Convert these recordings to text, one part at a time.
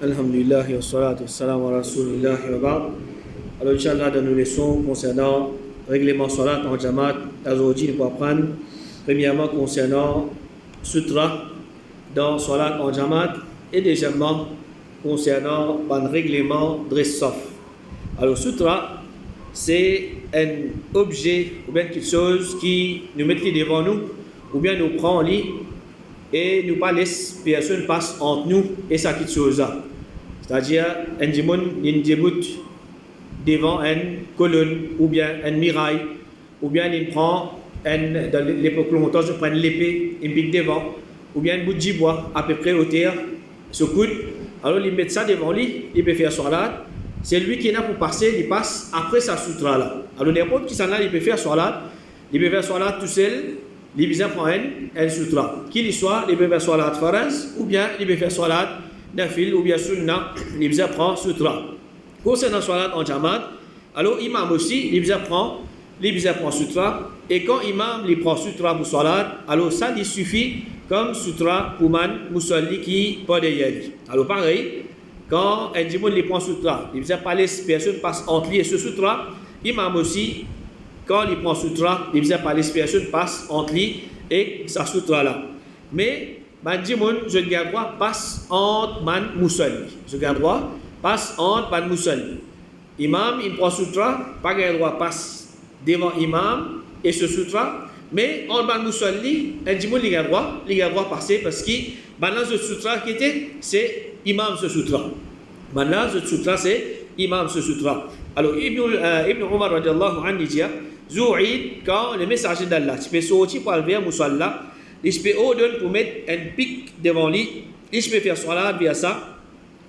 Alhamdulillah wa salatu salam wa rasulillah wa ba'd. Alors, Inch'Allah, dans nos leçons concernant règlement salat en Jamaat, aujourd'hui, nous allons apprendre premièrement concernant sutra dans salat en Jamaat et deuxièmement concernant le règlement dress-off. Alors, sutra, c'est un objet ou bien quelque chose qui nous met devant nous ou bien nous prend en lit et nous pas laisse personne passe entre nous et ça quelque chose là. C'est-à-dire, un démon, il débute devant une colonne, ou bien un mirail, ou bien il prend, dans l'époque longtemps, je prends l'épée, il pique devant, ou bien un bout de bois, à peu près au terre, se coude. Alors, il met ça devant lui, il peut faire salat. C'est lui qui est là pour passer, il passe après sa sutra là. Alors, n'importe qui s'en a, il peut faire salat tout seul, il peut prendre un sutra. Qu'il soit, il peut faire salat faraz, ou bien il peut faire salat nafil ou bien sunna, il prend sutra. Concernant salat en Jamaat, alors imam aussi, il prend sutra, et quand imam il prend sutra pour salat, alors ça il suffit comme sutra pour man musalli qui pas de yali. Alors pareil, quand un démon il prend sutra, il pas laisser personne passe entre lui et ce sutra, imam aussi, quand il prend sutra, il pas laisser personne passe entre lui et sa sutra là. Mais man démon, je garde droit passe entre man musalli. Je garde droit passe entre man musalli. Imam, il prend sutra, pas garde droit passe devant imam et ce sutra, mais entre man musalli, un démon il garde droit passer parce que maintenant ce sutra qui était, c'est imam ce sutra. Maintenant ce sutra c'est imam ce sutra. Alors Ibn Umar radiallahu anhu dit, Zou'id, quand le messager d'Allah, tu peux sortir pour aller vers musalla, il peut ordonner pour mettre un pic devant lui, il peut faire salat via ça,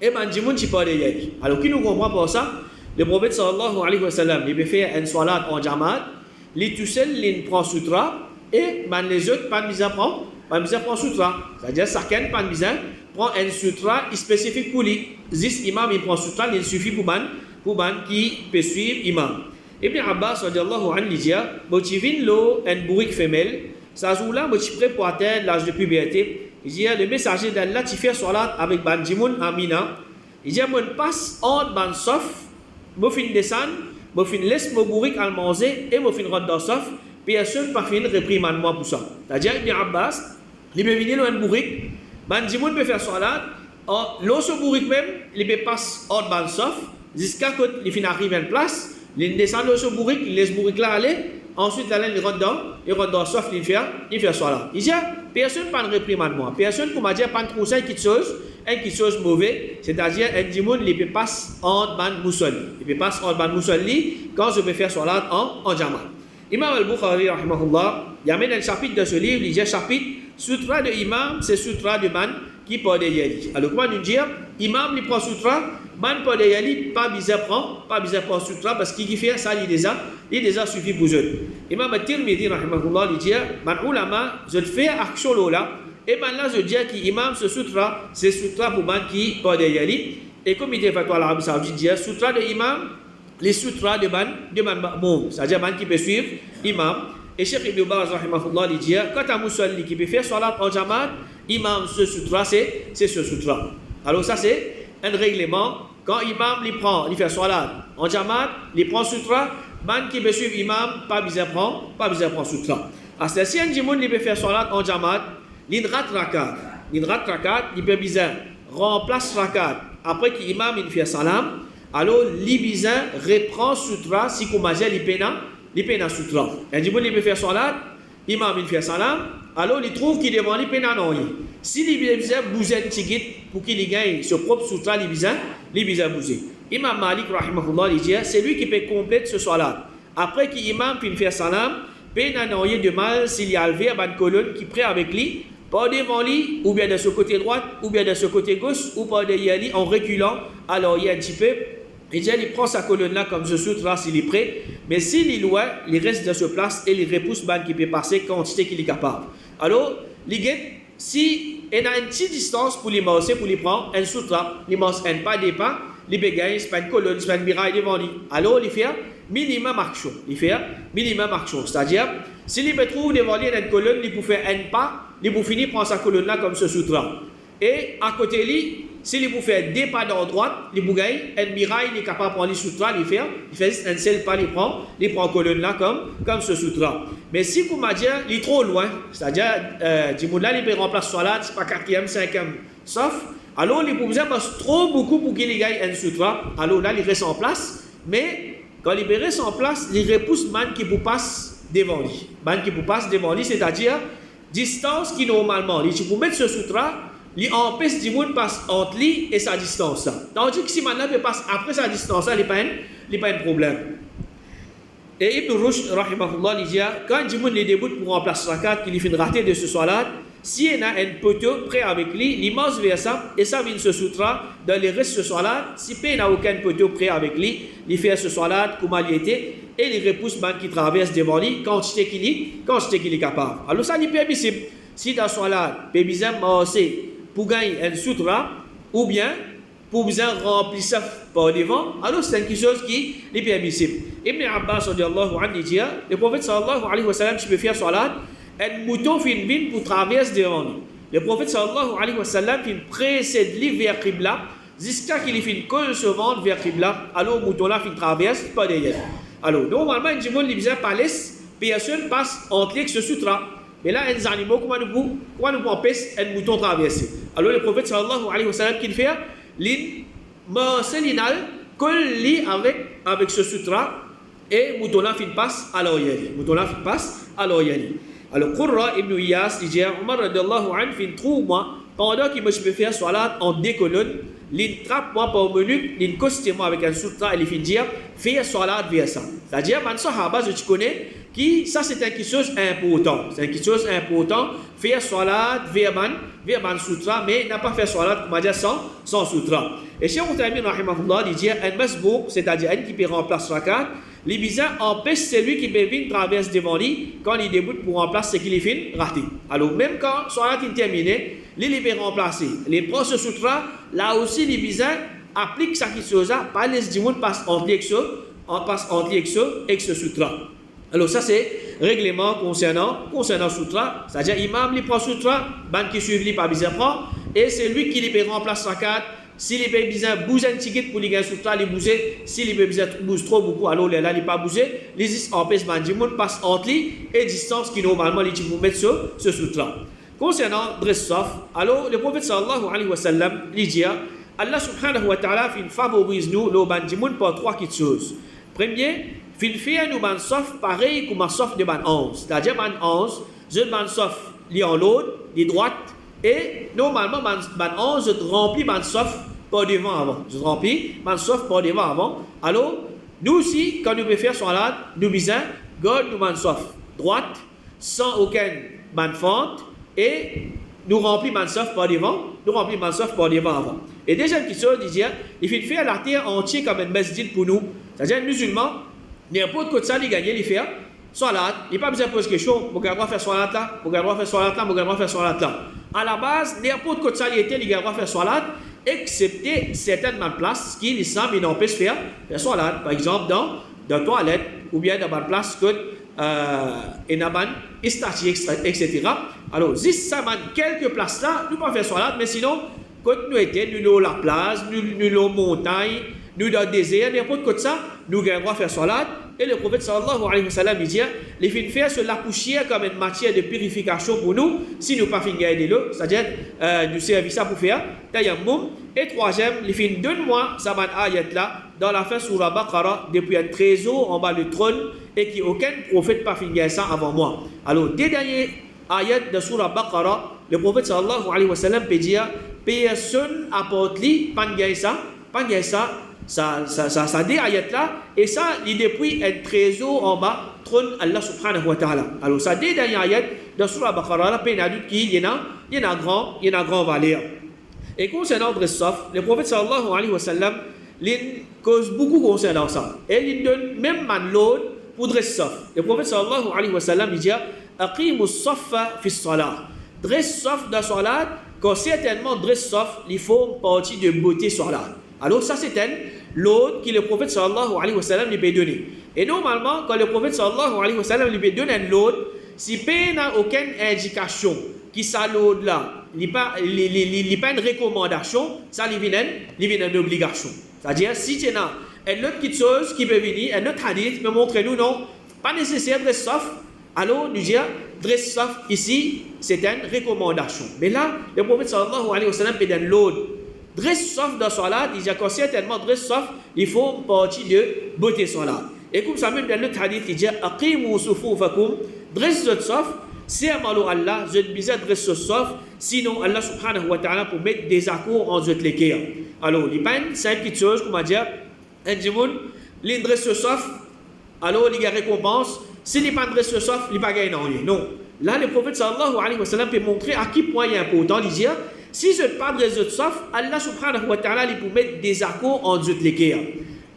et man dimoun tu peux aller. Alors qui nous comprend pour ça? Le prophète sallallahu alayhi wa sallam, il peut faire un salat en jamaat, il tout seul, il prend sutra, et man les autres, pas mis à prendre sutra. C'est-à-dire, chacun, pas mis à prend un sutra spécifique pour lui. Zis imam, il prend sutra, il suffit pour man qui peut suivre imam. Ibn Abbas radiallahu anhu dit, motivine l'eau, un bourrique femelle, ça joue là, je suis prêt pour atteindre l'âge de puberté. Il dit, le messager d'Allah, tu fais salat avec ban Jimoun Amina. Il dit, mon passe entre ban sof, mon fin descendre, mon fin laisse mon bourrique à manger et mon fin rentre dans sof, personne pas fin réprimande-moi pour ça. C'est-à-dire, Ibn Abbas, il peut venir un bourrique, ban Jimoun peut faire salat, l'autre bourrique même, il peut passer entre ban sof, jusqu'à ce qu'il arrive à une place, il descend l'autre bourrique, il laisse bourrique là aller. Ensuite, là, il rentre dans sauf il fait salat. Il dit, personne ne réprimande moi. Personne ne m'a dit, pas de conseil, quelque chose mauvais. C'est-à-dire, un démon, il peut passer en ban musalli. Il peut passer en ban musalli quand je peux faire salat en jamaat. Imam al-Bukhari, rahimahullah, il amène un chapitre de ce livre, il dit, chapitre, sutra de imam, c'est sutra de man qui peut de yali. Alors, comment nous dire, imam, il prend sutra, man peut de yali, pas bizarre prend sutra, parce qu'il fait ça, il déjà suffit pour eux. Imam al-Tirmidhi, rahimahullah, il dit, man ulama, je fais action là, et maintenant je dis qu'imam, ce sutra, c'est sutra pour man qui peut de yali. Et comme il dit, fatwa l'Arabie Saoudite, dit, sutra de imam, les sutras de man ma'moum, c'est-à-dire man qui peut suivre imam. Et Cheikh Ibn Baz rahimahullah il dit, quand un musalli qui peut faire salat en jamaat, imam ce sutra c'est ce sutra. Alors ça c'est un règlement. Quand imam il fait salat en jamaat, il prend sutra, man qui peut suivre imam pas besoin prend sutra. Alors si un djimoun il peut faire salat en jamaat, il rate rakat, il peut besoin remplace rakat après qu'imam il fait salam. Alors, l'ibizin reprend sutra si comme il pena sutra. Un djimoun il peut faire salat, imam il fait salam, alors il trouve qu'il devant il pena non. Si l'ibizin bouge un tigit pour qu'il gagne ce propre sutra, l'ibizin bouge. Imam Malik rahimahullah il dit, c'est lui qui peut compléter ce salat. Après qu'imam peut faire salam, pena non de mal s'il y a levé à une colonne qui prend avec lui, pas devant lui, ou bien de ce côté droit, ou bien de ce côté gauche, ou pas derrière lui en reculant, alors il y a un petit peu. Il prend sa colonne là comme ce sutra s'il est prêt, mais s'il est loin, il reste dans ce place et il repousse ban qui peut passer quantité qu'il est capable. Alors, si il a une petite distance pour les marcher, pour les prendre un sutra, il marche un pas des pas, il peut gagner, c'est pas une colonne, c'est pas une miraille devant lui. Alors, il fait minimum action. C'est-à-dire, s'il peut trouver devant lui une colonne, il peut faire un pas, il peut finir prendre sa colonne là comme ce sutra. Et à côté de lui, s'il vous fait des pas dans droite, les bougailles, un mirail, il est capable de prendre les sutras, il fait juste un seul pas, il prend colonne là comme ce sutra. Mais si vous m'avez dit, il est trop loin, c'est-à-dire, là, il peut remplacer salat, c'est pas 4e, 5e, sauf, alors, il peut passe trop beaucoup pour qu'il y ait un sutra, alors là, il reste en place, mais quand il reste en place, il repousse man qui vous passe devant lui. Man qui vous passe devant lui, c'est-à-dire, distance qui normalement, si vous mettez ce sutra, il empêche du monde passe entre lui et sa distance. Tandis que si maintenant il passe après sa distance, il n'y a pas de problème. Et Ibn Rushd, rahimahullah, il dit, quand du monde les débute pour remplacer rakat, qu'il fait rater de ce salat, si il y a un poteau prêt avec lui, il mange vers ça, et ça vient ce sutra, dans les restes de ce salat, si il n'y a aucun poteau prêt avec lui, il fait ce salat, comme il était, et il repousse man qui traverse devant lui, quand il est capable. Alors ça, il est permissible. Si dans ce salat, il peut c'est pour gagner un sutra, ou bien pour besoin remplir ça par devant, alors c'est quelque chose qui est permissible. Ibn Abbas, dit, le prophète sallallahu alayhi wa sallam, tu peux faire salat, un mouton fait une vigne pour traverser devant lui. Le prophète sallallahu alayhi wa sallam précède lui vers Qibla, jusqu'à qu'il fait une colle se vendre vers Qibla, alors le mouton là fait une traverse, pas derrière. Alors, normalement, il dit, il besoin palace, personne passe entre les ce sutra. Mais là, les animaux, comment nous empêcher un mouton traverser? Alors, le prophète sallallahu alayhi wa sallam, qu'il fait, il marcelinal colle avec ce sutra et mouton là passe à l'oreille. Alors, Qurra ibn Iyas, il dit, Omar radiallahu anhu, fin trouve moi, pendant qu'il me peut faire salat en deux colonnes, il trappe moi par minute, il coste moi avec un sutra, et il fait dire, faire salat vers ça. C'est-à-dire, man sahaba, je connais, qui, ça c'est quelque chose important. C'est quelque chose important, faire salat vers man sutra, mais n'a pas fait salat, comme dire, sans sutra. Et Cheikh Uthaymin, rahimahullah, il dit, un masbouk, c'est-à-dire un qui peut remplacer rakat, les bizarres empêchent celui qui peut venir traverser devant lui quand il débute pour remplacer ce qu'il est fait raté. Alors même quand salat est terminé, il peut remplacer. Les prend ce sutra, là aussi les bizarres appliquent ça qui chose là, pas les gens passent entre et ce sutra. Alors ça c'est règlement concernant sutra, c'est-à-dire imam il prend sutra, ban qui suit lui pas bizarre prend, et c'est lui qui peut remplacer rakat. S'il est besoin de bouger un ticket pour les gars sutra, les bouger. S'il est besoin de bouger trop beaucoup, alors là, il n'est pas bougé. Les empêchent de monde passe entre lui et distance qui normalement les vous mettre ce sutra. Concernant dress-off, alors le prophète sallallahu alayhi wa sallam lui dit, Allah subhanahu wa ta'ala favorise nous le bandimoun par trois petites choses. Premier, il fait nous ban-sof pareil comme un sof de ban 11. C'est-à-dire ban 11, je ban-sof li en l'autre, li droite, et normalement ban 11, je remplis ban-sof par devant avant. Je remplis ban-sof par devant avant. Alors, nous aussi, quand nous pouvons faire salat, nous disons, God nous ban-sof droite, sans aucune ban-fente, et nous remplis ban-sof par devant, avant. Et deuxième question, il faut faire la terre entière comme un masjid pour nous. C'est-à-dire, un musulman, n'importe quoi de ça, il gagne, il fait salat, il n'y a pas besoin de poser question, vous avez faire salat là, vous avez faire salat là. À la base, n'importe quoi de ça, il gagne faire salat, excepté certaines places qui, les semblent, ils n'empêchent de faire salat. Par exemple, dans la toilette, ou bien dans une place que Enaban, Istati, etc. Alors, juste ça, quelques places là, nous ne pouvons pas faire salat, mais sinon, quand nous étions, nous la place, nous la montagne, nous dans le désert, n'importe quoi de ça, nous avons faire salat. Et le prophète sallallahu alayhi wa sallam dit, les fins faire sur la poussière comme une matière de purification pour nous, si nous pas fin garder l'eau, c'est-à-dire nous servir ça pour faire tayammum. Et troisième, les fins donne-moi ça ayat là dans la fin surah Baqarah depuis un trésor en bas du trône et qui aucun prophète pas fin garder ça avant moi. Alors des derniers ayats de surah Baqarah, le prophète sallallahu alayhi wa sallam peut dire personne apporte lui pas garder ça. Ça dit ayat là, et ça, il depuis un trésor en bas, trône Allah subhanahu wa ta'ala. Alors, ça dit dans ayat, dans Surah Baqarah, la peine adulte qui, il y en a grand valeur. Et concernant dress-off, le prophète sallallahu alayhi wa sallam, il cause beaucoup concernant ça. Et il donne même man l'autre pour dress-off. Le prophète sallallahu alayhi wa sallam, il dit, aqimu as-saffa fi as-salah. Dress-off dans salat, quand certainement dress-off, il faut partie de beauté salat. Alors ça c'est l'autre qui le prophète sallallahu alayhi wa sallam lui peut donner. Et normalement, quand le prophète sallallahu alayhi wa sallam lui peut donner l'autre, si il n'a aucune indication qui ça l'autre là, il pas une recommandation, ça il vient une obligation. C'est-à-dire, si tu as une autre petite chose qui peut venir, un autre hadith peut montrer nous, non, pas nécessaire de dresse sauf, alors nous dire, dresse sauf ici, c'est une recommandation. Mais là, le prophète sallallahu alayhi wa sallam peut donner l'autre. Dresse sauf dans salat, il dit que certainement dresse sauf, il faut partie de beauté salat. Et comme ça même dans l'autre hadith, il dit, aqimu sufufakum, dresse sauf, c'est malo Allah, je ne bisa dresse sauf, sinon Allah subhanahu wa ta'ala pour mettre des accords en zot l'équerre. Alors, il n'y a pas une simple petite chose, comment dire, un djimoun, il dresse sauf, alors il y a récompense, s'il n'est pas dresse sauf, il n'y a pas gagné. Non. Là, le prophète sallallahu alayhi wa sallam peut montrer à quel point il est important, il dit, si je ne parle pas de sauf, Allah subhanahu wa ta'ala, il peut mettre des accords en zot l'équerre.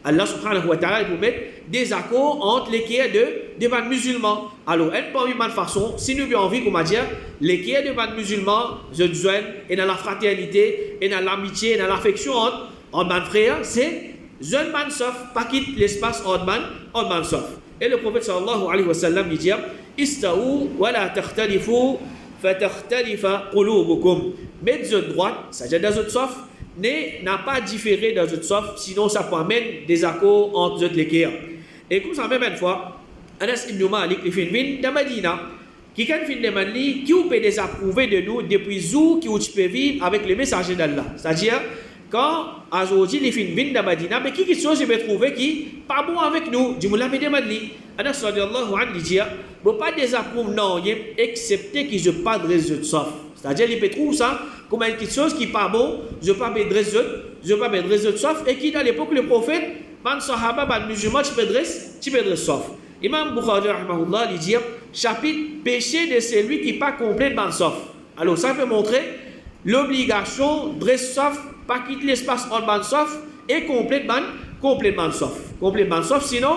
Allah subhanahu wa ta'ala, il peut mettre des accords entre l'équerre de ban musulmans. Alors, elle peut une façon, si nous avons envie, comment dire, l'équerre de ban musulmans, je joins, et dans la fraternité, et dans l'amitié, et dans l'affection entre ban frères, c'est jeune ban sauf, pas quitte l'espace entre ban sauf. Et le prophète sallallahu alayhi wa sallam, il dit, Ista'u wa la takhtalifu, fa takhtalifa qulubukum. Mettez de droite, c'est-à-dire dans votre sauf, n'a pas différé dans votre sauf, sinon ça peut amener des accords entre votre l'équerre. Et comme ça, même une fois, Anas ibn Malik, il fait une ville de Medina, qui a fait une demande, qui peut désapprouver de nous depuis jour qui peut vivre avec les messagers d'Allah. C'est-à-dire, quand aujourd'hui il fait une ville de Medina, mais qui chose il peut trouver qui pas bon avec nous, du moulin de Medina. Anas sallallahu alayhi wa sallam, ne peut pas désapprouver non, excepté qu'il ne pas de réseau de sauf. C'est-à-dire, il peut trouver ça comme une chose qui n'est pas bon, je ne peux pas mettre de réseau de sauf, et qui dans l'époque, le prophète, man sahaba, man musulman, tu peux dresser sauf. Imam Bukhari, rahimahullah, il dit, chapitre péché de celui qui n'est pas complet de ban sauf. Alors, ça peut montrer l'obligation de dresser sauf, pas quitter l'espace en ban sauf, et complètement sauf. Complètement sauf, sinon,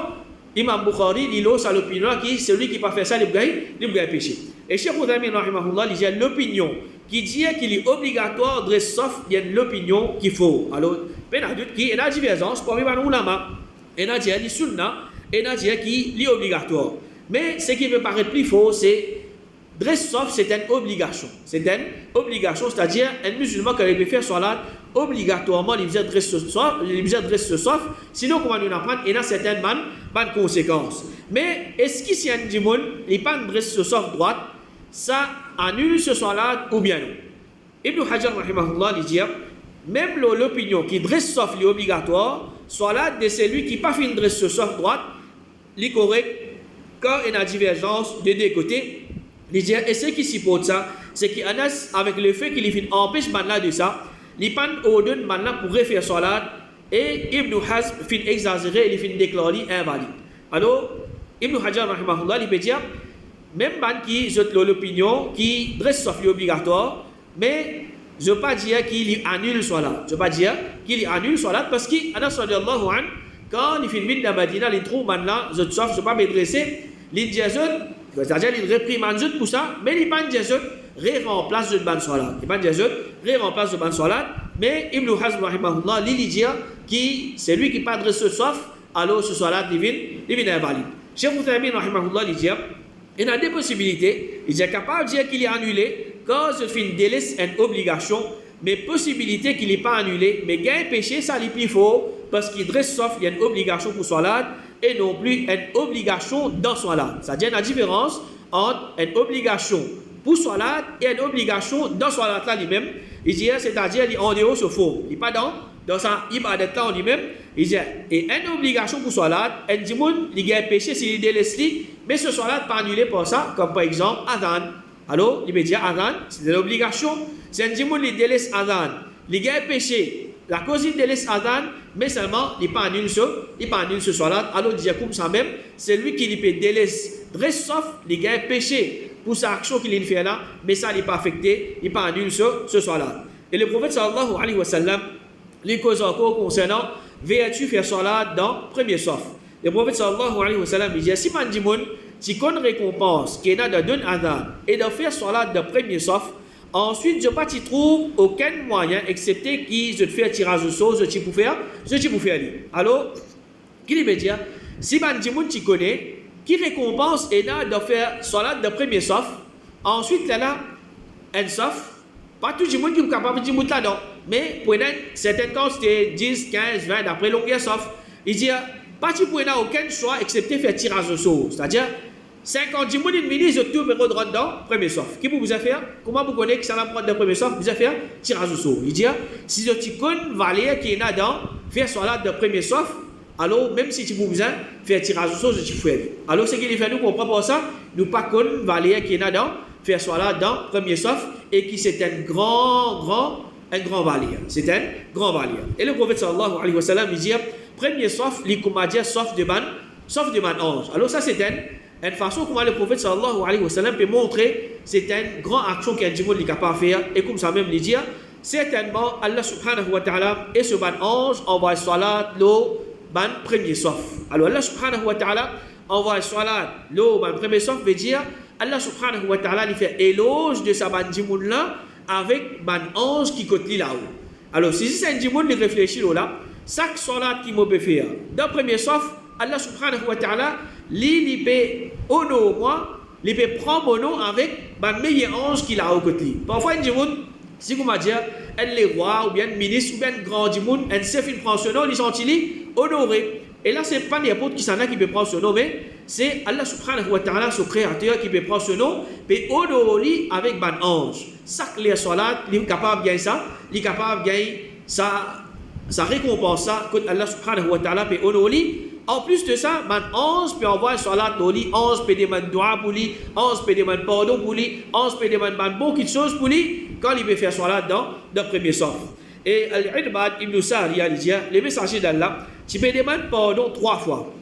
Imam Bukhari, il a l'opinion qui celui qui n'a pas fait ça, il a péché. Et Cheikh Oudami, rahimahullah, il y a l'opinion qui dit qu'il est obligatoire de dresser sauf, il y a l'opinion qu'il faut. Alors, il y a une divergence parmi les ulama, il y a des sunnah, et il y a qui est obligatoire. Mais ce qui me paraît plus faux, c'est dresse sauf, c'est une obligation. C'est une obligation, c'est-à-dire un musulman qui peut faire salat, obligatoirement, il vient dresse sauf, sinon, comment nous apprendre, il y a certaines bonnes conséquences. Mais est-ce qu'il y a un djimoun, il n'y a pas de dresse sauf droite, ça annule ce salat ou bien non? Ibn Hajar, rahimahullah, il dit, même l'opinion qui dresse sauf est obligatoire, salat de celui qui n'a pas fait une dresse sauf droite, est correct, quand il y a une divergence des deux côtés. Il dit, et ce qui suppose ça, c'est qu'Anas, avec le fait qu'il empêche Manla de ça, il prend au deux Manla pour refaire salat, et Ibn Hazm fait exagérer, il fait déclarer invalide. Alors, Ibn Hajar, rahimahullah, il peut dire, même ban qui j'ai l'opinion qui dresse sauf obligatoire, mais je ne veux pas dire qu'il annule salat. Je ne veux pas dire qu'il annule salat parce qu'Anas sallallahu alayhi, quand il fait une ville de Medina, il trouve Manla, je ne veux pas me dresser, il dit, c'est-à-dire il réprimande pour ça, mais il n'est pas un diazot, remplace de ban salat. Il n'est pas un diazot, remplace de ban salat, mais Ibn Hazm, rahimahullah, il dit que c'est lui qui pas dresse sauf, alors ce salat devient invalide. Cheikh Oudami, rahimahullah, il dit, il y a des possibilités, il est capable de dire qu'il est annulé, quand je fais une délaisse, une obligation, mais possibilité qu'il n'est pas annulé, mais gain péché, ça n'est plus faux, parce qu'il dresse sauf, il y a une obligation pour salat, et non plus une obligation dans salat. C'est-à-dire la différence entre une obligation pour salat et une obligation dans salat là lui-même. Il dit, c'est-à-dire il est en dehors ce faux. Il n'est pas dans sa ibadat là en lui-même. Il dit, et une obligation pour salat, un dimoun, il y a un péché s'il délaisse lui, mais ce salat pas annulé pour ça, comme par exemple Adhan. Alors, il veut dire Adhan, c'est une obligation. C'est un dimoun, il délaisse Adhan. Il y a un péché. La cause il délaisse Adhan, mais seulement il pas annule ce salat. Alors il dit comme ça même, c'est lui qui peut délaisse dresse sauf les gars péché pour sa action qu'il fait là, mais ça n'est pas affecté, il pas annule ce salat. Et le prophète sallallahu alayhi wa sallam, les causes encore concernant vertu faire salat dans premier sauf. Le prophète sallallahu alayhi wa sallam il dit si man dit moun, si qu'on récompense qu'il y a de donner Adhan et de faire salat de premier sauf. Ensuite, je ne trouve aucun moyen, excepté qui je te fais un tirage au sort, je te peux faire. Alors, qui veut dire, si tu connais, qui récompense et là de faire salat de premier sauf, ensuite là, un sauf, Pas tout le monde qui est capable de dire là-dedans. Mais pour certaines quantités, 10, 15, 20, d'après longueur sauf, il dit, pas tu pour aucun choix excepté faire tirage au sort. C'est-à-dire, 50 personnes, ils ont tout le monde dedans, premier sauf. Qui vous a fait? Comment vous connaissez que ça va prendre le premier sauf? Vous avez fait tirage au sort. Il dit, si vous avez valeur qui est là-dedans, faire soit de premier sauf, alors même si tu vous besoin faire tirage au sort, je fais. Alors ce qu'il fait nous comprendre pour ça, nous pas connaître valeur qui est là-dedans, faire soit là dans premier sauf et qui c'est un grand valeur. C'est un grand valeur. Et le prophète sallallahu alayhi wa sallam il dit premier sauf, il comment dire sauf de man ange. Alors ça c'est une façon comment le prophète sallallahu alayhi wa sallam peut montrer c'est une grande action qu'un monde est capable de faire et comme ça même il dit certainement Allah subhanahu wa ta'ala et ce ban ange envoie salat le ban premier sauf. Alors Allah subhanahu wa ta'ala envoie salat le ban premier sauf veut dire Allah subhanahu wa ta'ala il fait éloge de sa ban dimoun là avec ban ange qui côté là-haut. Alors si c'est un dimoun il réfléchit là chaque salat qui me peut faire dans premier sauf Allah subhanahu wa ta'ala il peut honorer moi il peut prendre mon nom avec ban meilleur ange qui là au côté. Parfois un dimoun si vous m'avez dit un les rois ou bien ministre ou bien grand dimoun un chef il prend ce nom il sont honoré. Et là, ce n'est pas n'importe qui s'en a qui peut prendre ce nom, mais c'est Allah subhanahu wa ta'ala, son créateur, qui peut prendre ce nom, et honorer avec ban ange. Chaque les salat, il est capable de gagner ça, il est capable de gagner sa récompense, ça, quand Allah subhanahu wa ta'ala peut honorer. En plus de ça, ban ange peut envoyer salat pour lui, ange peut demander dua pour lui, ange peut demander pardon pour lui, ange peut demander beaucoup de choses pour lui, quand il peut faire salat dans le premier sort. Et Al-Irbad ibn Sariya dit, les messagers d'Allah, tu peux demander pardon 3 fois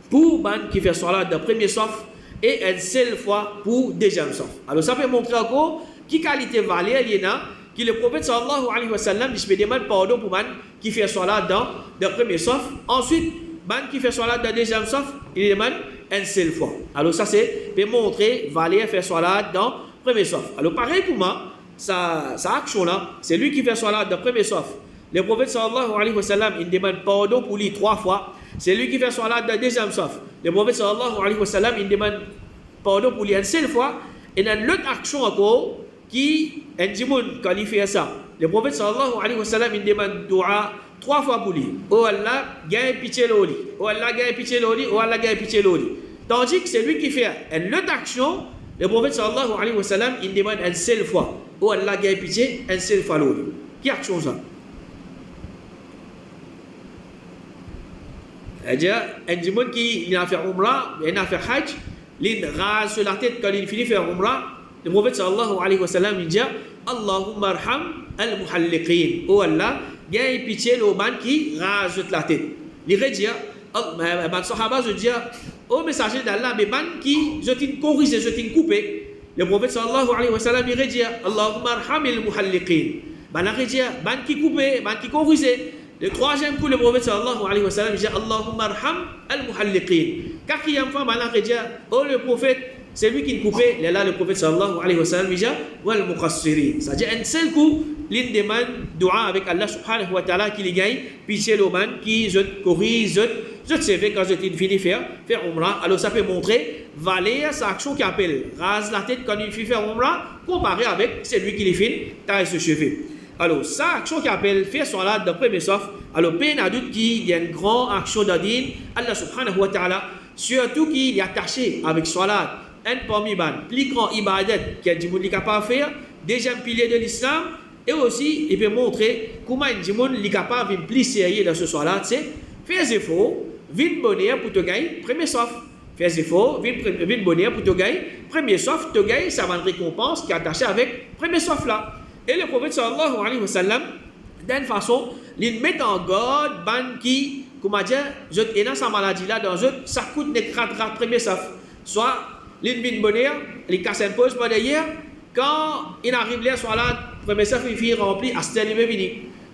pour man qui fait salat de premier sauf et une seule fois pour deuxième sauf. Alors ça peut montrer encore qui qualité valeur il y en a, qui le prophète sallallahu alayhi wa sallam dit, je peux demander pardon pour man qui fait salat dans le premier sauf. Ensuite, man qui fait salat dans le deuxième sauf, il demande une seule fois. Alors ça c'est peut montrer valeur faire salat dans le premier sauf. Alors pareil pour moi, sa action là, c'est lui qui fait salat de premier sauf. Le prophète sallallahu alayhi wa sallam, il demande pardon pour lui 3 fois. C'est lui qui fait salat de deuxième sauf. Le prophète sallallahu alayhi wa sallam, il demande pardon pour lui une seule fois. Et dans l'autre action encore, qui un dimoun quand il fait ça. Le prophète sallallahu alayhi wa sallam, il demande dua 3 fois pour lui. Oh Allah, gagne pitié l'oli. Oh Allah, gagne pitié l'oli. Oh Allah, gagne pitié l'oli. Tandis que c'est lui qui fait une autre action. Le prophète sallallahu alayhi wa sallam, il demande une seule fois. Oh Allah, gagne pitié, une seule fois l'oli. Qui action ça? C'est-à-dire, un dimoun qui a fait Umrah, il a fait Hajj, il rase sur la tête quand il finit de faire Umrah. Le prophète sallallahu alayhi wa sallam, il dit Allahumma arham al-muhalliqin. Oh Allah, gagne pitié le man qui rase sur la tête. Il dit, les Sahaba se disent, oh messager d'Allah, mais man qui je t'ai corrigé, je t'ai coupé. Le prophète sallallahu alayhi wa sallam, il dit Allahumma arham al-muhalliqin. Il dit, man qui coupé, man qui corrigé. Le troisième coup, le prophète sallallahu alayhi wa sallam dit Allahumma arham al-muhalliqin. Quatrième fois, il dit oh le prophète, c'est lui qui le coupait. Là, le prophète sallallahu alayhi wa sallam dit wal muqassirin. C'est-à-dire un seul coup, il demande dua avec Allah subhanahu wa ta'ala qui les gagne, pitié le man qui je corrige, je sais quand je fini faire Umrah. Alors ça peut montrer valer sa action qui appelle rase la tête quand il finit faire Umrah comparé avec celui qui les fait taille ce cheveu. Alors, ça, action qui appelle faire salat de premier sauf, alors, peine à doute qu'il y a une grande action d'adine, Allah subhanahu wa ta'ala, surtout qu'il est attaché avec salat, un parmi les plus grands ibadat qu'il y a des capable de faire, deuxième pilier de l'islam, et aussi, il peut montrer comment un djimoun est capable de plus sérieux dans ce salat, c'est faire des efforts, vite bonheur pour te gagner, premier sauf. Faire des efforts, vite bonheur pour te gagner, premier sauf, te gagner, ça va une récompense qui est attachée avec premier sauf là. Et le prophète sallallahu alayhi wa sallam, d'une façon, il met en garde ban qui, comment dire, je ai dans sa maladie là, dans ça coûte des crates premier sauf. Soit, il vient bonheur, il casse un peu pas d'ailleurs, quand il arrive là, soit là, premier sauf, il finit rempli, à ce il vient.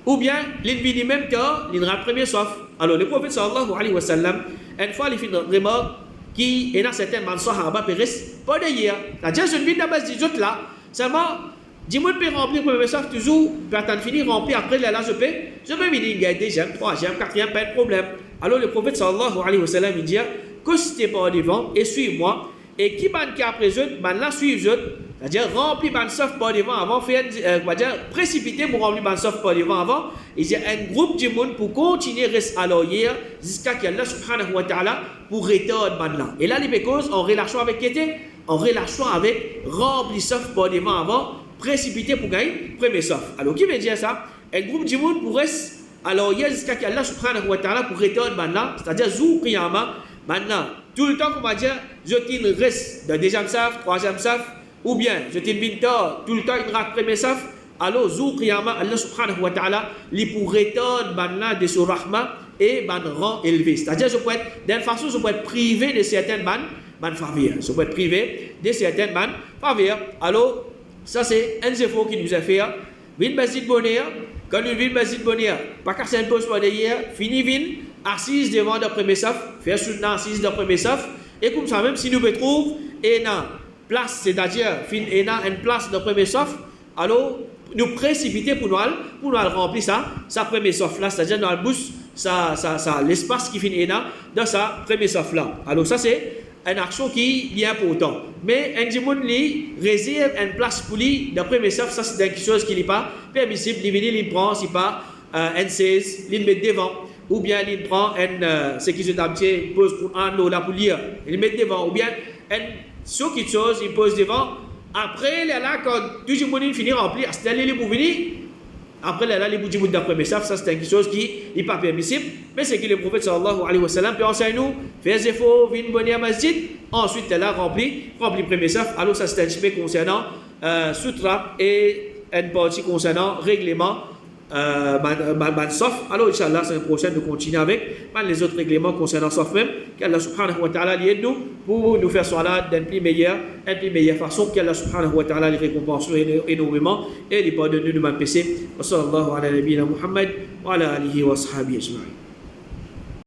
Ou bien, il vient même temps, il rate premier sauf. Alors, le prophète sallallahu alayhi wa sallam, une fois, il fait une remarque qui est dans certains man sahaba péris, pas d'ailleurs. C'est-à-dire, je viens d'abord des autres là, seulement, dis-moi, je peux remplir le premier sauf toujours, puis attendre finir remplir, après là, je peux venir gagner deuxième, troisième, quatrième, pas de problème. Alors le prophète sallallahu alayhi wa sallam, il dit, que si tu n'es pas devant, et suis-moi, et qui ban qui après eux, ban là suivre eux, C'est-à-dire remplir ban sof par devant avant, faire, précipiter pour remplir ban sof par devant avant. Il y a un groupe de monde pour continuer rester à l'arrière jusqu'à qu'Allah subhanahu wa ta'ala pour retarder ban là. Et là, les causes en relation avec qui était? En relation avec remplir sof par devant avant, précipiter pour gagner premier sof. Alors, qui veut dire ça? Un groupe de monde pour rester à l'arrière jusqu'à qu'Allah subhanahu wa ta'ala pour retarder ban là, c'est-à-dire zou qiyamah, maintenant, tout le temps qu'on va dire, je t'in reste de deuxième saf, troisième saf, ou bien je t'in binta, tout le temps il rate premier saf, alors zou qiyamah, Allah subhanahu wa ta'ala, li pour retarder ban là de son rahma et ban rang élevé. C'est-à-dire, je peux être, d'une façon, je peux être privé de certaines ban faveurs. Je peux être privé de certaines ban faveurs. Alors, ça c'est un effort qui nous a fait. Vin Basit Bonheur, quand nous vin Basit Bonheur, pas qu'à s'en pose pas d'ailleurs, fini vin, assise devant le premier saf, faire soutenir assise dans le premier saf, et comme ça, même si nous retrouvons une place, c'est-à-dire une place dans le premier saf, alors nous précipiter pour nous remplir ça premier saf là, c'est-à-dire dans le bus, l'espace qui finit dans sa premier saf là. Alors ça c'est une action qui est importante. Mais un monde qui réserve une place pour lui, d'après mes chefs, ça c'est quelque chose qui n'est pas permissible. Il vient, il prend, si pas un 16, il met devant, ou bien il prend ce qui se d'habitude, il pose pour un lot là pour lire, il met devant, ou bien ce qui chose, il pose devant. Après, là, quand tout le monde finit rempli, c'est aller pour venir. Après, là, les bouts d'après mes chefs, ça c'est quelque chose qui n'est pas permissible. Mais c'est que le prophète sallallahu alayhi wa sallam peut enseigner nous, faire des efforts, venir bonner à masjid, ensuite là, rempli premier chef. Alors, ça c'est un aspect concernant sutra et une partie concernant règlement sauf. Alors, Inch'Allah, c'est une prochaine de continuer avec les autres règlements concernant sauf même, qu'Allah subhanahu wa ta'ala aide nous pour nous faire salat d'une plus meilleure façon, qu'Allah subhanahu wa ta'ala les récompense énormément et les pardonne de nous péchés. Wa sallallahu ala nabiyyina Muhammad wa ala alihi wa sahbihi ajma'in.